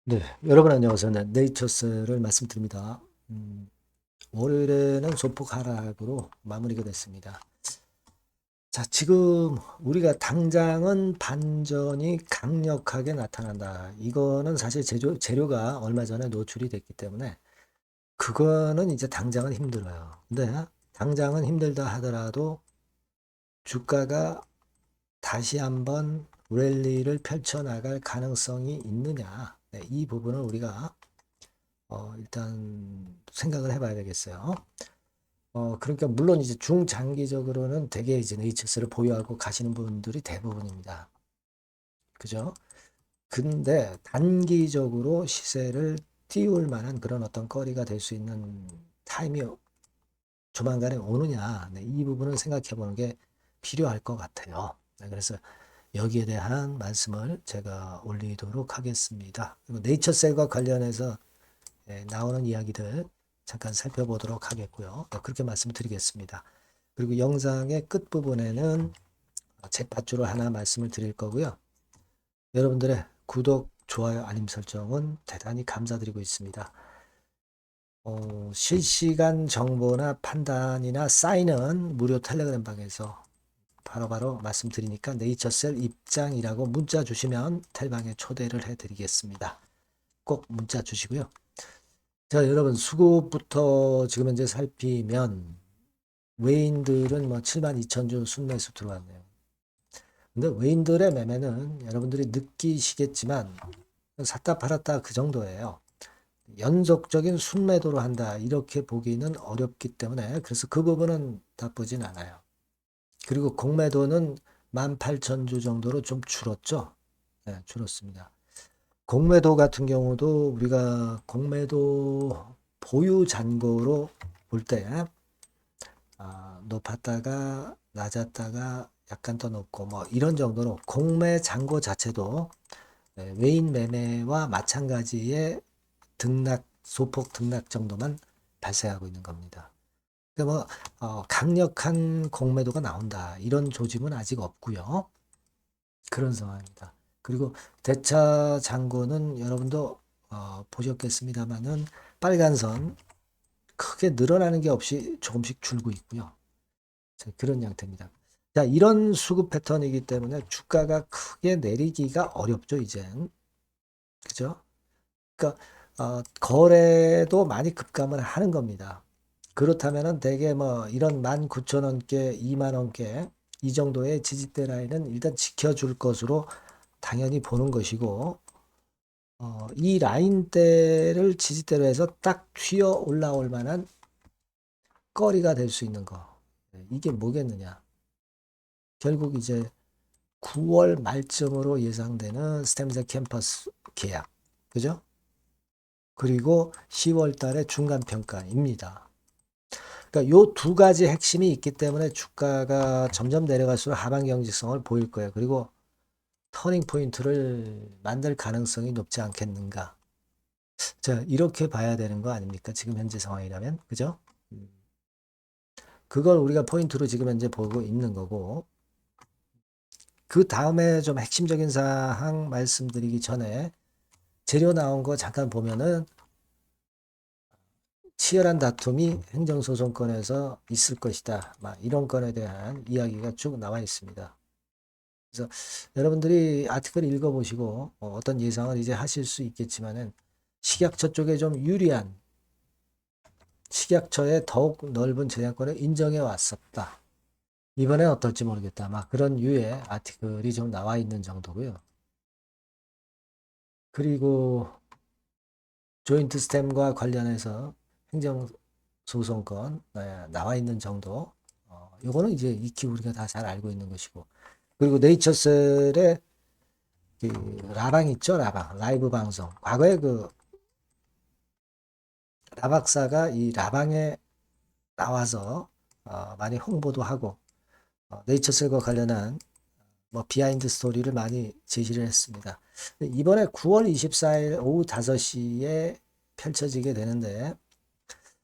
네, 여러분 안녕하세요. 네, 네이처스를 말씀드립니다. 월요일에는 소폭 하락으로 마무리가 됐습니다. 자, 지금 우리가 당장은 반전이 강력하게 나타난다. 이거는 사실 재료가 얼마 전에 노출이 됐기 때문에 그거는 이제 당장은 힘들어요. 근데 당장은 힘들다 하더라도 주가가 다시 한번 랠리를 펼쳐나갈 가능성이 있느냐. 네, 이 부분을 우리가 일단 생각을 해봐야 되겠어요. 그러니까 물론 이제 중장기적으로는 대개 이제 네이처스를 보유하고 가시는 분들이 대부분입니다. 그죠? 근데 단기적으로 시세를 띄울 만한 그런 어떤 거리가 될 수 있는 타임이 조만간에 오느냐. 네, 이 부분을 생각해 보는 게 필요할 것 같아요. 네, 그래서 여기에 대한 말씀을 제가 올리도록 하겠습니다. 그리고 네이처셀과 관련해서 나오는 이야기들 잠깐 살펴보도록 하겠고요. 그렇게 말씀드리겠습니다. 그리고 영상의 끝부분에는 챗바주로 하나 말씀을 드릴 거고요. 여러분들의 구독, 좋아요, 알림 설정은 대단히 감사드리고 있습니다. 실시간 정보나 판단이나 사인은 무료 텔레그램 방에서 바로바로 말씀드리니까 네이처셀 입장이라고 문자 주시면 텔방에 초대를 해드리겠습니다. 꼭 문자 주시고요. 자, 여러분 수급부터 지금 현재 살피면 외인들은 뭐 72,000주 순매수 들어왔네요. 근데 외인들의 매매는 여러분들이 느끼시겠지만 샀다 팔았다 그 정도예요. 연속적인 순매도로 한다 이렇게 보기는 어렵기 때문에 그래서 그 부분은 나쁘진 않아요. 그리고 공매도는 18,000주 정도로 좀 줄었죠. 네, 줄었습니다. 공매도 같은 경우도 우리가 공매도 보유 잔고로 볼때 높았다가 낮았다가 약간 더 높고 뭐 이런 정도로 공매 잔고 자체도 외인 매매와 마찬가지의 등락 소폭 등락 정도만 발생하고 있는 겁니다. 그러니까 뭐 강력한 공매도가 나온다 이런 조짐은 아직 없고요. 그런 상황입니다. 그리고 대차 잔고는 여러분도 보셨겠습니다만은 빨간 선 크게 늘어나는 게 없이 조금씩 줄고 있고요. 자, 그런 형태입니다. 자, 이런 수급 패턴이기 때문에 주가가 크게 내리기가 어렵죠, 이젠. 그죠? 그러니까 거래도 많이 급감을 하는 겁니다. 그렇다면은 대개 뭐 이런 19,000원께 2만 원께 이 정도의 지지대 라인은 일단 지켜줄 것으로 당연히 보는 것이고 이 라인대를 지지대로 해서 딱 튀어 올라올 만한 거리가 될 수 있는 거. 이게 뭐겠느냐? 결국 이제 9월 말쯤으로 예상되는 스템셀 캠퍼스 계약. 그죠? 그리고 10월 달에 중간 평가입니다. 그러니까 요 두 가지 핵심이 있기 때문에 주가가 점점 내려갈수록 하방 경직성을 보일 거예요. 그리고 터닝 포인트를 만들 가능성이 높지 않겠는가. 자, 이렇게 봐야 되는 거 아닙니까? 지금 현재 상황이라면. 그죠? 그걸 우리가 포인트로 지금 현재 보고 있는 거고. 그 다음에 좀 핵심적인 사항 말씀드리기 전에 재료 나온 거 잠깐 보면은 치열한 다툼이 행정소송권에서 있을 것이다. 막 이런 건에 대한 이야기가 쭉 나와 있습니다. 그래서 여러분들이 아티클 읽어보시고 어떤 예상을 이제 하실 수 있겠지만은 식약처 쪽에 좀 유리한 식약처의 더욱 넓은 재량권을 인정해 왔었다. 이번엔 어떨지 모르겠다. 막 그런 유의 아티클이 좀 나와 있는 정도고요. 그리고 조인트 스템과 관련해서 행정소송권 나와 있는 정도. 요거는 이제 익히 우리가 다 잘 알고 있는 것이고. 그리고 네이처셀의 그 라방 있죠, 라방. 라이브 방송. 과거에 그 라박사가 이 라방에 나와서 많이 홍보도 하고 네이처셀과 관련한 뭐 비하인드 스토리를 많이 제시를 했습니다. 이번에 9월 24일 오후 5시에 펼쳐지게 되는데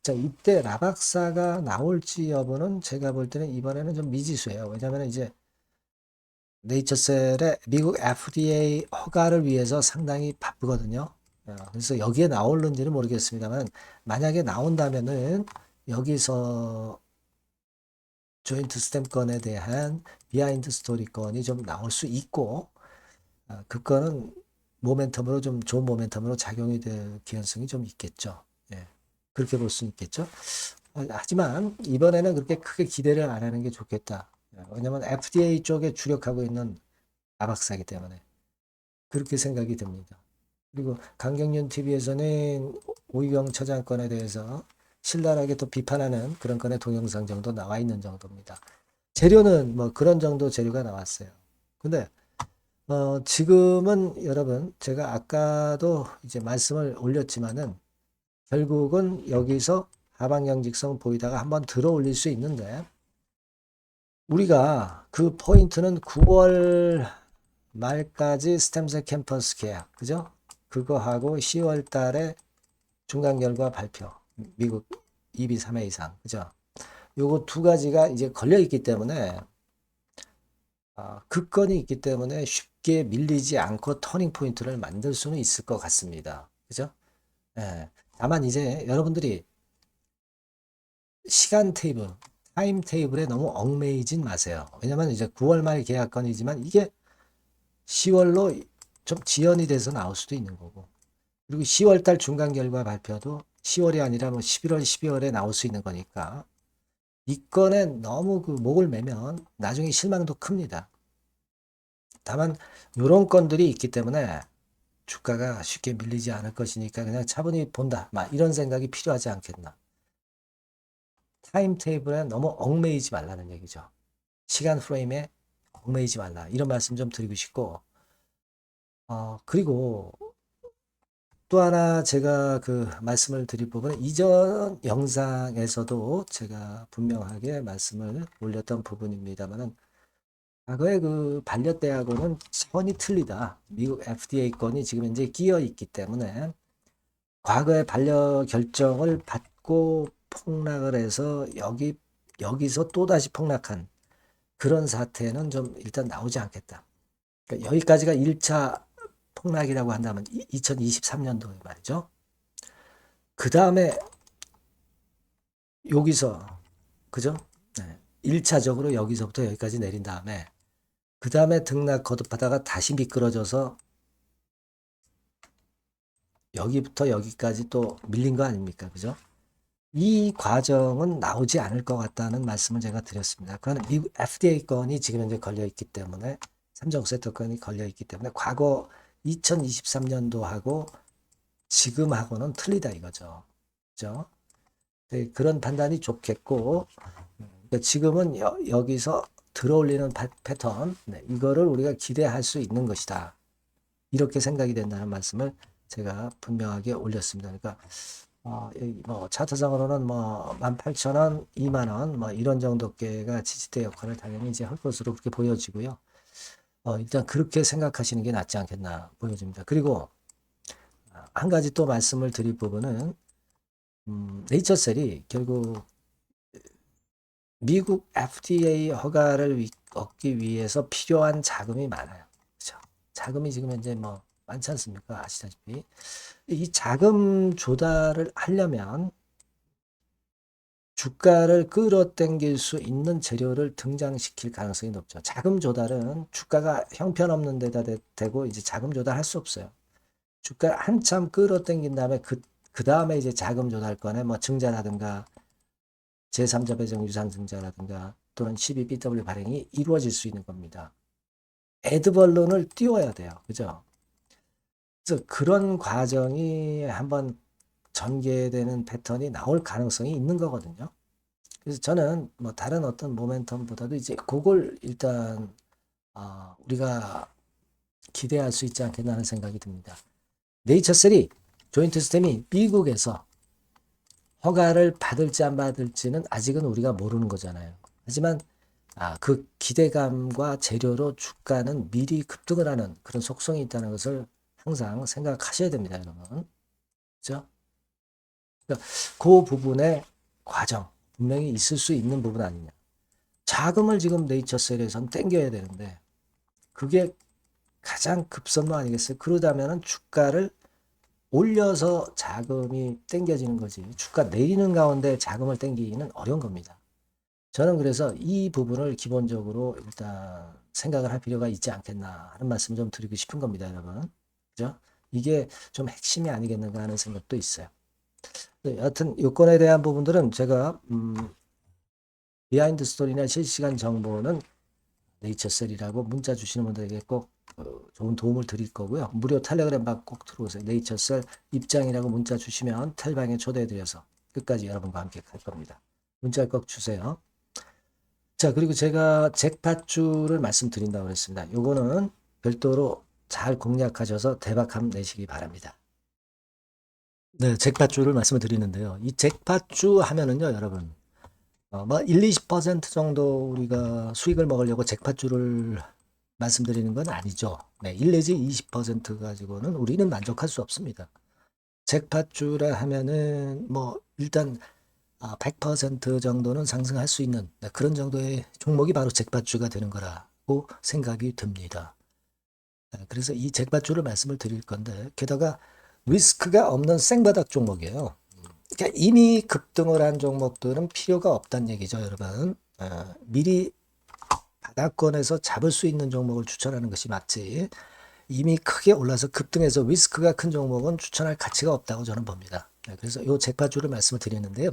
자, 이때 라박사가 나올지 여부는 제가 볼 때는 이번에는 좀 미지수예요. 왜냐하면 이제 네이처셀의 미국 FDA 허가를 위해서 상당히 바쁘거든요. 그래서 여기에 나올는지는 모르겠습니다만 만약에 나온다면은 여기서 조인트 스탬 건에 대한 비하인드 스토리 건이 좀 나올 수 있고 그 건은 모멘텀으로 좀 좋은 모멘텀으로 작용이 될 개연성이 좀 있겠죠. 예. 그렇게 볼 수 있겠죠. 하지만 이번에는 그렇게 크게 기대를 안 하는 게 좋겠다. 왜냐면 FDA 쪽에 주력하고 있는 아박사기 때문에 그렇게 생각이 듭니다. 그리고 강경윤 TV에서는 오이경 처장 건에 대해서 신랄하게 또 비판하는 그런 건의 동영상 정도 나와 있는 정도입니다. 재료는 뭐 그런 정도 재료가 나왔어요. 근데 지금은 여러분 제가 아까도 이제 말씀을 올렸지만은 결국은 여기서 하방경직성 보이다가 한번 들어 올릴 수 있는데 우리가 그 포인트는 9월 말까지 스템셀 캠퍼스 계약, 그죠? 그거 하고 10월 달에 중간 결과 발표. 미국 2비 3회 이상, 그죠? 요거 두 가지가 이제 걸려 있기 때문에 그 건이 있기 때문에 쉽게 밀리지 않고 터닝 포인트를 만들 수는 있을 것 같습니다. 그죠? 예. 다만 이제 여러분들이 시간 테이블, 타임 테이블에 너무 얽매이진 마세요. 왜냐면 이제 9월 말 계약건이지만 이게 10월로 좀 지연이 돼서 나올 수도 있는 거고. 그리고 10월 달 중간 결과 발표도 10월이 아니라 뭐 11월, 12월에 나올 수 있는 거니까 이 건에 너무 그 목을 매면 나중에 실망도 큽니다. 다만 이런 건들이 있기 때문에 주가가 쉽게 밀리지 않을 것이니까 그냥 차분히 본다. 막 이런 생각이 필요하지 않겠나. 타임 테이블에 너무 얽매이지 말라는 얘기죠. 시간 프레임에 얽매이지 말라. 이런 말씀 좀 드리고 싶고, 그리고 또 하나 제가 그 말씀을 드릴 부분은 이전 영상에서도 제가 분명하게 말씀을 올렸던 부분입니다만은 과거에 그 반려대하고는 차원이 틀리다. 미국 FDA 건이 지금 현재 끼어 있기 때문에 과거에 반려 결정을 받고 폭락을 해서 여기서 또다시 폭락한 그런 사태는 좀 일단 나오지 않겠다. 그러니까 여기까지가 1차 폭락이라고 한다면 2023년도에 말이죠. 그 다음에 여기서 그죠? 네. 1차적으로 여기서부터 여기까지 내린 다음에 그 다음에 등락 거듭하다가 다시 미끄러져서 여기부터 여기까지 또 밀린 거 아닙니까? 그죠? 이 과정은 나오지 않을 것 같다는 말씀을 제가 드렸습니다. 그건 미국 FDA 건이 지금 현재 걸려 있기 때문에 삼성 세터 건이 걸려 있기 때문에 과거 2023년도하고 지금하고는 틀리다 이거죠. 그죠? 네, 그런 판단이 좋겠고 그러니까 지금은 여기서 들어올리는 패턴 이거를 우리가 기대할 수 있는 것이다. 이렇게 생각이 된다는 말씀을 제가 분명하게 올렸습니다. 그러니까 뭐 차트상으로는 뭐 18,000원, 2만원 뭐 이런 정도께가 지지대 역할을 당연히 이제 할 것으로 그렇게 보여지고요. 일단 그렇게 생각하시는 게 낫지 않겠나 보여집니다. 그리고 한 가지 또 말씀을 드릴 부분은 네이처셀이 결국 미국 FDA 허가를 얻기 위해서 필요한 자금이 많아요. 그렇죠? 자금이 지금 현재 뭐 많지 않습니까? 아시다시피. 이 자금 조달을 하려면 주가를 끌어당길 수 있는 재료를 등장시킬 가능성이 높죠. 자금 조달은 주가가 형편없는 데다 대고 이제 자금 조달할 수 없어요. 주가를 한참 끌어당긴 다음에 그 다음에 이제 자금 조달권에 뭐 증자라든가 제3자 배정 유상 증자라든가 또는 12BW 발행이 이루어질 수 있는 겁니다. 애드벌룬을 띄워야 돼요. 그죠? 그래서 그런 과정이 한번 전개되는 패턴이 나올 가능성이 있는 거거든요. 그래서 저는 뭐 다른 어떤 모멘텀보다도 이제 그걸 일단 우리가 기대할 수 있지 않겠나 하는 생각이 듭니다. 네이처3 조인트 스템이 미국에서 허가를 받을지 안 받을지는 아직은 우리가 모르는 거잖아요. 하지만 그 기대감과 재료로 주가는 미리 급등을 하는 그런 속성이 있다는 것을 항상 생각하셔야 됩니다, 여러분. 그죠? 그러니까 그 부분의 과정 분명히 있을 수 있는 부분 아니냐. 자금을 지금 네이처셀에선 땡겨야 되는데 그게 가장 급선무 아니겠어요? 그러다면은 주가를 올려서 자금이 땡겨지는 거지. 주가 내리는 가운데 자금을 땡기기는 어려운 겁니다. 저는 그래서 이 부분을 기본적으로 일단 생각을 할 필요가 있지 않겠나 하는 말씀 좀 드리고 싶은 겁니다, 여러분. 그죠? 이게 좀 핵심이 아니겠는가 하는 생각도 있어요. 네, 여하튼 요건에 대한 부분들은 제가 비하인드 스토리나 실시간 정보는 네이처셀이라고 문자 주시는 분들에게 꼭 좋은 도움을 드릴 거고요. 무료 텔레그램 방 꼭 들어오세요. 네이처셀 입장이라고 문자 주시면 텔방에 초대해드려서 끝까지 여러분과 함께 갈 겁니다. 문자 꼭 주세요. 자, 그리고 제가 잭팟주를 말씀드린다고 했습니다. 요거는 별도로 잘 공략하셔서 대박함 내시기 바랍니다. 네, 잭팟주를 말씀을 드리는데요. 이 잭팟주 하면은요, 여러분, 뭐 1, 20% 정도 우리가 수익을 먹으려고 잭팟주를 말씀드리는 건 아니죠. 네, 1 내지 20% 가지고는 우리는 만족할 수 없습니다. 잭팟주라 하면은 뭐 일단 100% 정도는 상승할 수 있는 그런 정도의 종목이 바로 잭팟주가 되는 거라고 생각이 듭니다. 그래서 이 잭팟주를 말씀을 드릴 건데 게다가 리스크가 없는 생바닥 종목이에요. 그러니까 이미 급등을 한 종목들은 필요가 없다는 얘기죠, 여러분. 미리 바닥권에서 잡을 수 있는 종목을 추천하는 것이 맞지. 이미 크게 올라서 급등해서 리스크가 큰 종목은 추천할 가치가 없다고 저는 봅니다. 그래서 이 잭팟주를 말씀을 드리는데요.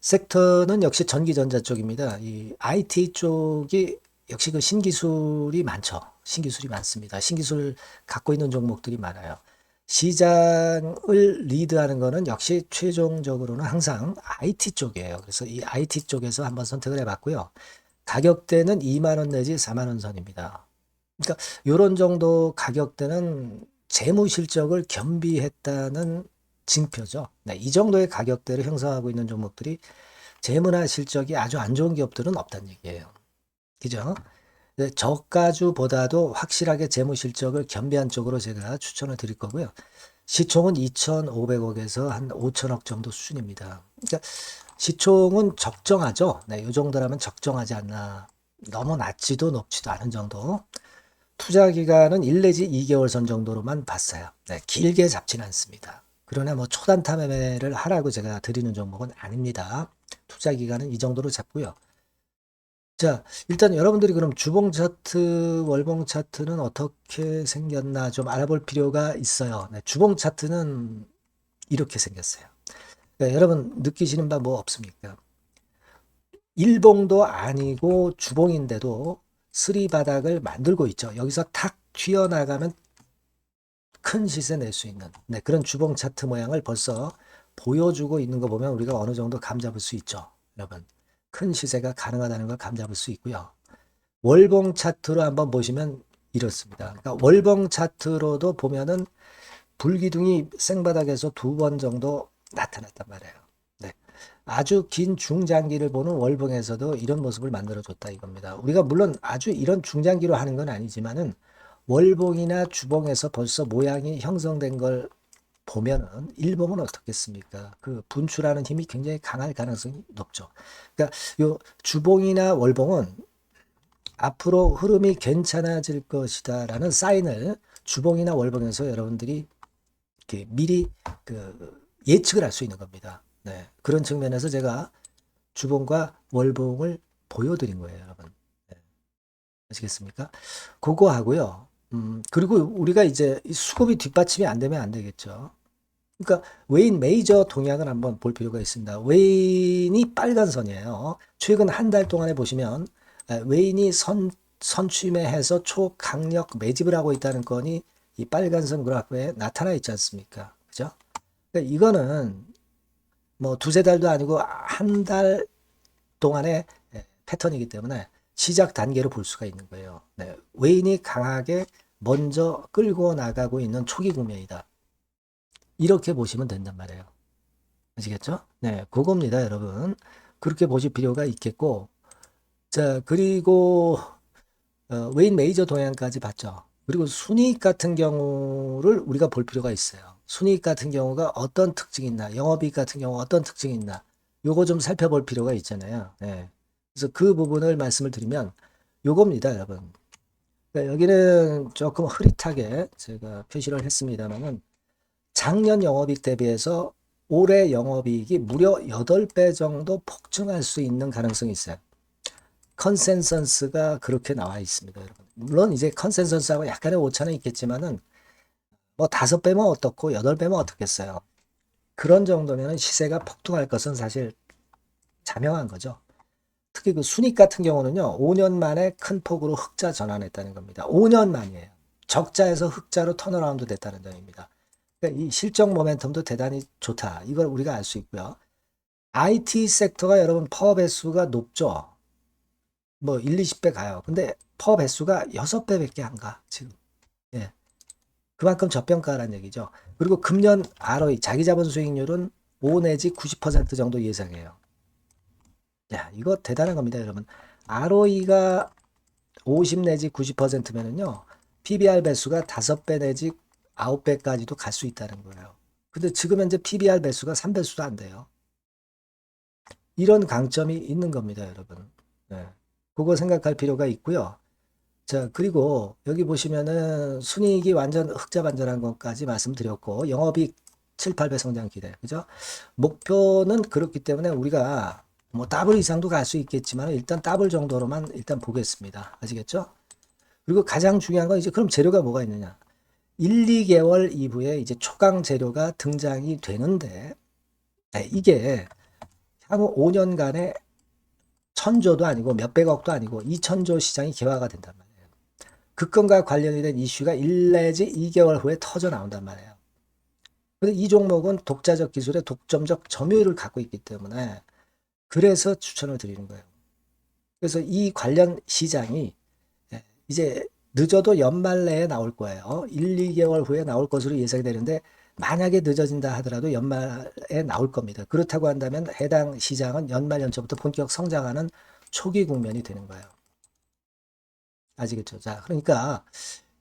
섹터는 역시 전기전자 쪽입니다. 이 IT 쪽이 역시 그 신기술이 많죠. 신기술이 많습니다. 신기술 갖고 있는 종목들이 많아요. 시장을 리드하는 거는 역시 최종적으로는 항상 IT 쪽이에요. 그래서 이 IT 쪽에서 한번 선택을 해봤고요. 가격대는 2만 원 내지 4만 원 선입니다. 그러니까 이런 정도 가격대는 재무 실적을 겸비했다는 징표죠. 네, 이 정도의 가격대를 형성하고 있는 종목들이 재무나 실적이 아주 안 좋은 기업들은 없다는 얘기예요. 그죠? 네, 저가주보다도 확실하게 재무 실적을 겸비한 쪽으로 제가 추천을 드릴 거고요. 시총은 2,500억에서 한 5천억 정도 수준입니다. 그러니까 시총은 적정하죠. 네, 이 정도라면 적정하지 않나. 너무 낮지도 높지도 않은 정도. 투자 기간은 1 내지 2개월 선 정도로만 봤어요. 네, 길게 잡지는 않습니다. 그러나 뭐 초단타 매매를 하라고 제가 드리는 종목은 아닙니다. 투자 기간은 이 정도로 잡고요. 자, 일단 여러분들이 그럼 주봉 차트, 월봉 차트는 어떻게 생겼나 좀 알아볼 필요가 있어요. 네, 주봉 차트는 이렇게 생겼어요. 그러니까 여러분 느끼시는 바 뭐 없습니까? 일봉도 아니고 주봉인데도 쓰리바닥을 만들고 있죠. 여기서 탁 튀어나가면 큰 시세 낼 수 있는 그런 주봉 차트 모양을 벌써 보여주고 있는 거 보면 우리가 어느 정도 감잡을 수 있죠. 여러분 큰 시세가 가능하다는 걸 감잡을 수 있고요. 월봉 차트로 한번 보시면 이렇습니다. 그러니까 월봉 차트로도 보면은 불기둥이 생바닥에서 2번 정도 나타났단 말이에요. 네. 아주 긴 중장기를 보는 월봉에서도 이런 모습을 만들어줬다 이겁니다. 우리가 물론 아주 이런 중장기로 하는 건 아니지만은 월봉이나 주봉에서 벌써 모양이 형성된 걸 보면은 일봉은 어떻겠습니까? 그 분출하는 힘이 굉장히 강할 가능성이 높죠. 그러니까 요 주봉이나 월봉은 앞으로 흐름이 괜찮아질 것이다라는 사인을 주봉이나 월봉에서 여러분들이 이렇게 미리 그 예측을 할 수 있는 겁니다. 네. 그런 측면에서 제가 주봉과 월봉을 보여드린 거예요, 여러분. 네. 아시겠습니까? 그거 하고요. 그리고 우리가 이제 수급이 뒷받침이 안 되면 안 되겠죠. 그러니까 웨인 메이저 동향을 한번 볼 필요가 있습니다. 웨인이 빨간 선이에요. 최근 한 달 동안에 보시면 웨인이 선취매해서 초강력 매집을 하고 있다는 건이 이 빨간 선 그래프에 나타나 있지 않습니까? 그죠? 그러니까 이거는 뭐 두세 달도 아니고 한 달 동안의 패턴이기 때문에 시작 단계로 볼 수가 있는 거예요. 네, 웨인이 강하게 먼저 끌고 나가고 있는 초기 국면이다. 이렇게 보시면 된단 말이에요. 아시겠죠? 네, 그겁니다, 여러분. 그렇게 보실 필요가 있겠고, 자, 그리고 웨인 메이저 동향까지 봤죠. 그리고 순이익 같은 경우를 우리가 볼 필요가 있어요. 순이익 같은 경우가 어떤 특징이 있나, 영업이익 같은 경우 어떤 특징이 있나, 요거 좀 살펴볼 필요가 있잖아요. 네. 그래서 그 부분을 말씀을 드리면 요겁니다, 여러분. 그러니까 여기는 조금 흐릿하게 제가 표시를 했습니다만은 작년 영업이익 대비해서 올해 영업이익이 무려 8배 정도 폭증할 수 있는 가능성이 있어요. 컨센서스가 그렇게 나와 있습니다, 여러분. 물론 이제 컨센서스하고 약간의 오차는 있겠지만은 뭐 5배면 어떻고 8배면 어떻겠어요. 그런 정도면 시세가 폭등할 것은 사실 자명한 거죠. 특히 그 순익 같은 경우는요, 5년 만에 큰 폭으로 흑자 전환했다는 겁니다. 5년 만이에요. 적자에서 흑자로 턴어라운드 됐다는 점입니다. 그러니까 이 실적 모멘텀도 대단히 좋다. 이걸 우리가 알 수 있고요. IT 섹터가 여러분 퍼 배수가 높죠. 뭐 1, 20배 가요. 근데 퍼 배수가 6배밖에 안 가, 지금. 예. 그만큼 저평가라는 얘기죠. 그리고 금년 ROE, 자기 자본 수익률은 5 내지 90% 정도 예상해요. 야, 이거 대단한 겁니다, 여러분. ROE가 50 내지 90%면은요, PBR 배수가 5배 내지 9배까지도 갈 수 있다는 거예요. 근데 지금 현재 PBR 배수가 3배수도 안 돼요. 이런 강점이 있는 겁니다, 여러분. 네. 그거 생각할 필요가 있고요. 자, 그리고 여기 보시면은 순이익이 완전 흑자 반전한 것까지 말씀드렸고, 영업이익 7, 8배 성장 기대. 그죠? 목표는 그렇기 때문에 우리가 뭐 더블 이상도 갈 수 있겠지만 일단 더블 정도로만 일단 보겠습니다. 아시겠죠? 그리고 가장 중요한 건 이제 그럼 재료가 뭐가 있느냐? 1, 2개월 이후에 이제 초강 재료가 등장이 되는데, 이게 향후 5년간의 천조도 아니고 몇백억도 아니고 2천조 시장이 개화가 된단 말이에요. 그건과 관련이 된 이슈가 1 내지 2개월 후에 터져 나온단 말이에요. 근데 이 종목은 독자적 기술의 독점적 점유율을 갖고 있기 때문에 그래서 추천을 드리는 거예요. 그래서 이 관련 시장이 이제 늦어도 연말 내에 나올 거예요. 1, 2개월 후에 나올 것으로 예상이 되는데 만약에 늦어진다 하더라도 연말에 나올 겁니다. 그렇다고 한다면 해당 시장은 연말 연초부터 본격 성장하는 초기 국면이 되는 거예요. 아시겠죠? 자, 그러니까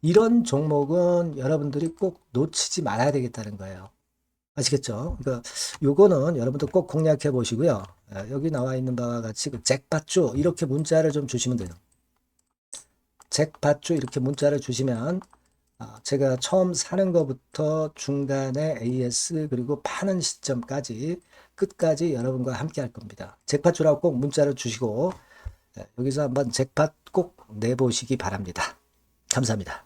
이런 종목은 여러분들이 꼭 놓치지 말아야 되겠다는 거예요. 아시겠죠? 그러니까 요거는 여러분들 꼭 공략해 보시고요. 여기 나와 있는 바와 같이 그 잭팟주 이렇게 문자를 좀 주시면 돼요. 잭팟주 이렇게 문자를 주시면 제가 처음 사는 것부터 중간에 AS 그리고 파는 시점까지 끝까지 여러분과 함께 할 겁니다. 잭팟주라고 꼭 문자를 주시고 여기서 한번 잭팟 꼭 내보시기 바랍니다. 감사합니다.